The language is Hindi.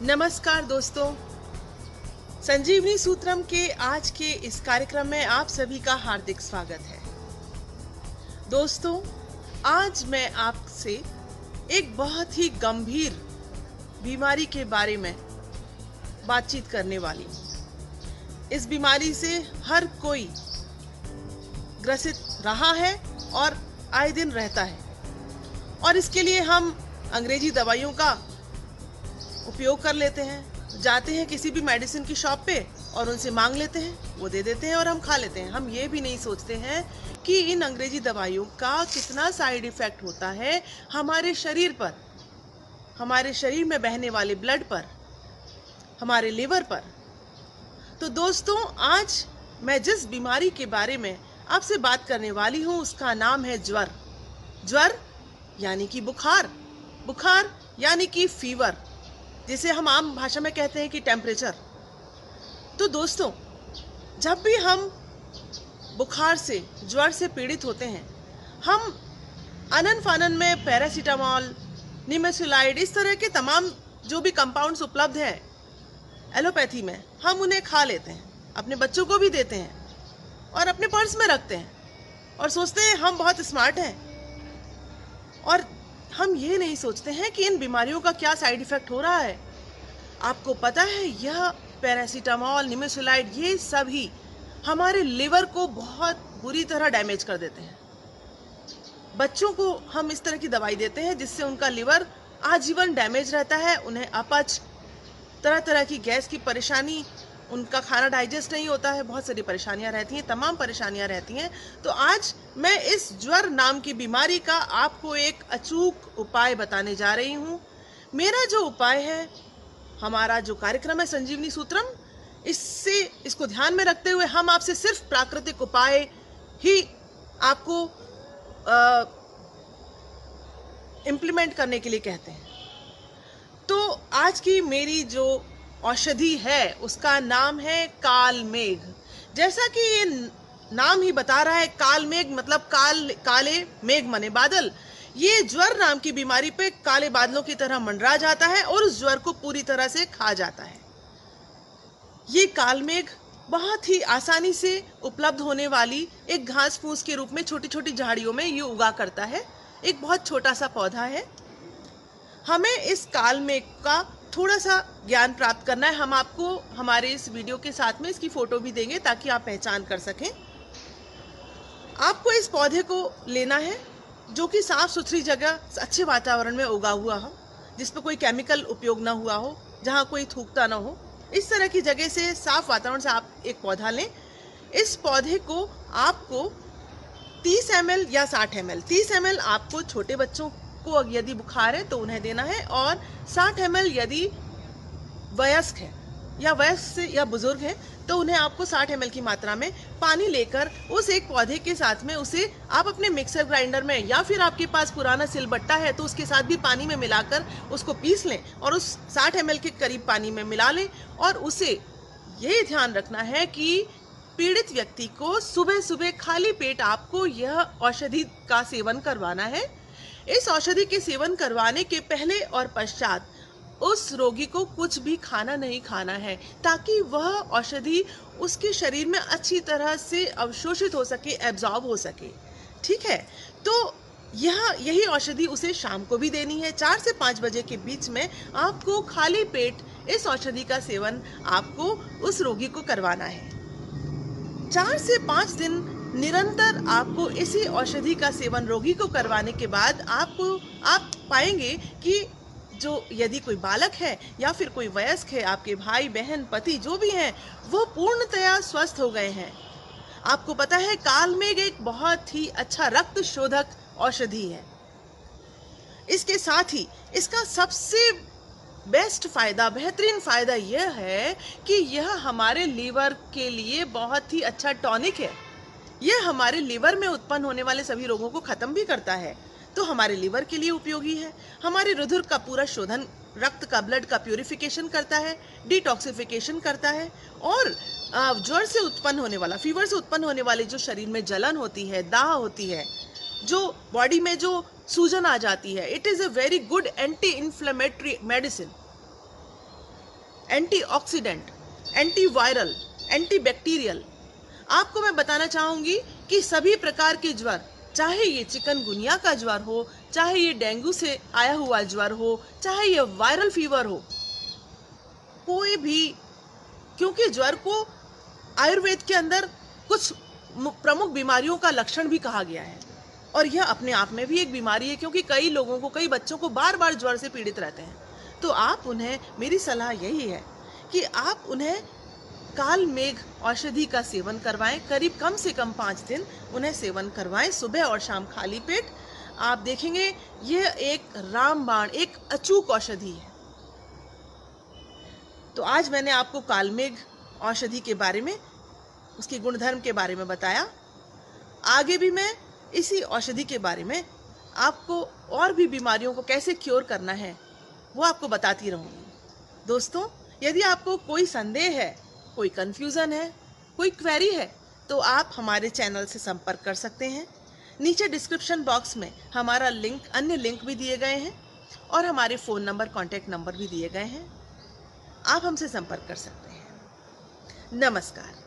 नमस्कार दोस्तों, संजीवनी सूत्रम के आज के इस कार्यक्रम में आप सभी का हार्दिक स्वागत है। दोस्तों, आज मैं आपसे एक बहुत ही गंभीर बीमारी के बारे में बातचीत करने वाली हूँ। इस बीमारी से हर कोई ग्रसित रहा है और आए दिन रहता है और इसके लिए हम अंग्रेजी दवाइयों का उपयोग कर लेते हैं। जाते हैं किसी भी मेडिसिन की शॉप पे और उनसे मांग लेते हैं, वो दे देते हैं और हम खा लेते हैं। हम ये भी नहीं सोचते हैं कि इन अंग्रेजी दवाइयों का कितना साइड इफेक्ट होता है हमारे शरीर पर, हमारे शरीर में बहने वाले ब्लड पर, हमारे लिवर पर। तो दोस्तों, आज मैं जिस बीमारी के बारे में आपसे बात करने वाली हूँ उसका नाम है ज्वर। ज्वर यानी कि बुखार, बुखार यानी कि फीवर, जिसे हम आम भाषा में कहते हैं कि टेम्परेचर। तो दोस्तों, जब भी हम बुखार से, ज्वर से पीड़ित होते हैं, हम अनन फानन में पैरासीटामोल, निमेसुलाइड, इस तरह के तमाम जो भी कंपाउंड्स उपलब्ध हैं एलोपैथी में, हम उन्हें खा लेते हैं, अपने बच्चों को भी देते हैं और अपने पर्स में रखते हैं और सोचते हैं हम बहुत स्मार्ट हैं। और हम ये नहीं सोचते हैं कि इन बीमारियों का क्या साइड इफेक्ट हो रहा है। आपको पता है, यह पैरासीटामोल, निमेसुलाइड, ये सभी हमारे लिवर को बहुत बुरी तरह डैमेज कर देते हैं। बच्चों को हम इस तरह की दवाई देते हैं जिससे उनका लिवर आजीवन डैमेज रहता है, उन्हें अपच, तरह तरह की गैस की परेशानी, उनका खाना डाइजेस्ट नहीं होता है, बहुत सारी परेशानियां रहती हैं, तमाम परेशानियां रहती हैं। तो आज मैं इस ज्वर नाम की बीमारी का आपको एक अचूक उपाय बताने जा रही हूँ। मेरा जो उपाय है, हमारा जो कार्यक्रम है संजीवनी सूत्रम, इसको ध्यान में रखते हुए हम आपसे सिर्फ प्राकृतिक उपाय ही आपको इम्प्लीमेंट करने के लिए कहते हैं। तो आज की मेरी जो औषधि है उसका नाम है कालमेघ। जैसा कि ये नाम ही बता रहा है, कालमेघ मतलब काले मेघ मने बादल। ये ज्वर नाम की बीमारी पे काले बादलों की तरह मंडरा जाता है और उस ज्वर को पूरी तरह से खा जाता है। ये कालमेघ बहुत ही आसानी से उपलब्ध होने वाली एक घास फूस के रूप में छोटी छोटी झाड़ियों में ये उगा करता है। एक बहुत छोटा सा पौधा है। हमें इस कालमेघ का थोड़ा सा ज्ञान प्राप्त करना है। हम आपको हमारे इस वीडियो के साथ में इसकी फोटो भी देंगे ताकि आप पहचान कर सकें। आपको इस पौधे को लेना है जो कि साफ सुथरी जगह, अच्छे वातावरण में उगा हुआ हो, जिस पर कोई केमिकल उपयोग ना हुआ हो, जहाँ कोई थूकता ना हो। इस तरह की जगह से, साफ वातावरण से आप एक पौधा लें। इस पौधे को आपको 30 ml या 60 ml, 30 ml आपको छोटे बच्चों को यदि बुखार है तो उन्हें देना है और 60 ml यदि वयस्क है या वयस्क से या बुजुर्ग है तो उन्हें आपको 60 ml की मात्रा में पानी लेकर उस एक पौधे के साथ में उसे आप अपने मिक्सर ग्राइंडर में, या फिर आपके पास पुराना सिलबट्टा है तो उसके साथ भी पानी में मिलाकर उसको पीस लें और उस 60 ml के करीब पानी में मिला लें। और उसे ये ध्यान रखना है कि पीड़ित व्यक्ति को सुबह सुबह खाली पेट आपको यह औषधि का सेवन करवाना है। इस औषधि के सेवन करवाने के पहले और पश्चात उस रोगी को कुछ भी खाना नहीं खाना है, ताकि वह औषधि उसके शरीर में अच्छी तरह से अवशोषित हो सके, एब्जॉर्ब हो सके। ठीक है, तो यही औषधि उसे शाम को भी देनी है। 4 से 5 बजे के बीच में आपको खाली पेट इस औषधि का सेवन आपको उस रोगी को करवाना है। 4 से 5 दिन निरंतर आपको इसी औषधि का सेवन रोगी को करवाने के बाद आप पाएंगे कि जो यदि कोई बालक है या फिर कोई वयस्क है, आपके भाई बहन पति जो भी हैं, वो पूर्णतया स्वस्थ हो गए हैं। आपको पता है, कालमेघ एक बहुत ही अच्छा रक्त शोधक औषधि है। इसके साथ ही इसका सबसे बेस्ट फायदा, बेहतरीन फायदा यह है कि यह हमारे लीवर के लिए बहुत ही अच्छा टॉनिक है। यह हमारे लीवर में उत्पन्न होने वाले सभी रोगों को खत्म भी करता है, तो हमारे लीवर के लिए उपयोगी है। हमारे रुधिर का पूरा शोधन, रक्त का, ब्लड का प्यूरिफिकेशन करता है, डिटॉक्सिफिकेशन करता है। और ज्वर से उत्पन्न होने वाला, फीवर से उत्पन्न होने वाले जो शरीर में जलन होती है, दाह होती है, जो बॉडी में जो सूजन आ जाती है, it is a very good anti inflammatory medicine. Antioxidant, antiviral, antibacterial. आपको मैं बताना चाहूंगी कि सभी प्रकार के ज्वर, चाहे ये चिकनगुनिया का ज्वर हो, चाहे ये डेंगू से आया हुआ ज्वर हो, चाहे ये वायरल फीवर हो, कोई भी, क्योंकि ज्वर को आयुर्वेद के अंदर कुछ प्रमुख बीमारियों का लक्षण भी कहा गया है, और यह अपने आप में भी एक बीमारी है, क्योंकि कई लोगों को, कई बच्चों को बार बार ज्वर से पीड़ित रहते हैं। तो आप उन्हें, मेरी सलाह यही है कि आप उन्हें काल मेघ औषधि का सेवन करवाएं। करीब कम से कम 5 दिन उन्हें सेवन करवाएं, सुबह और शाम खाली पेट। आप देखेंगे यह एक रामबाण, एक अचूक औषधि है। तो आज मैंने आपको कालमेघ औषधि के बारे में, उसके गुणधर्म के बारे में बताया। आगे भी मैं इसी औषधि के बारे में आपको और भी बीमारियों को कैसे क्योर करना है वो आपको बताती रहूँगी। दोस्तों, यदि आपको कोई संदेह है, कोई कन्फ्यूज़न है, कोई क्वेरी है, तो आप हमारे चैनल से संपर्क कर सकते हैं। नीचे डिस्क्रिप्शन बॉक्स में हमारा लिंक, अन्य लिंक भी दिए गए हैं, और हमारे फ़ोन नंबर, कॉन्टैक्ट नंबर भी दिए गए हैं। आप हमसे संपर्क कर सकते हैं। नमस्कार।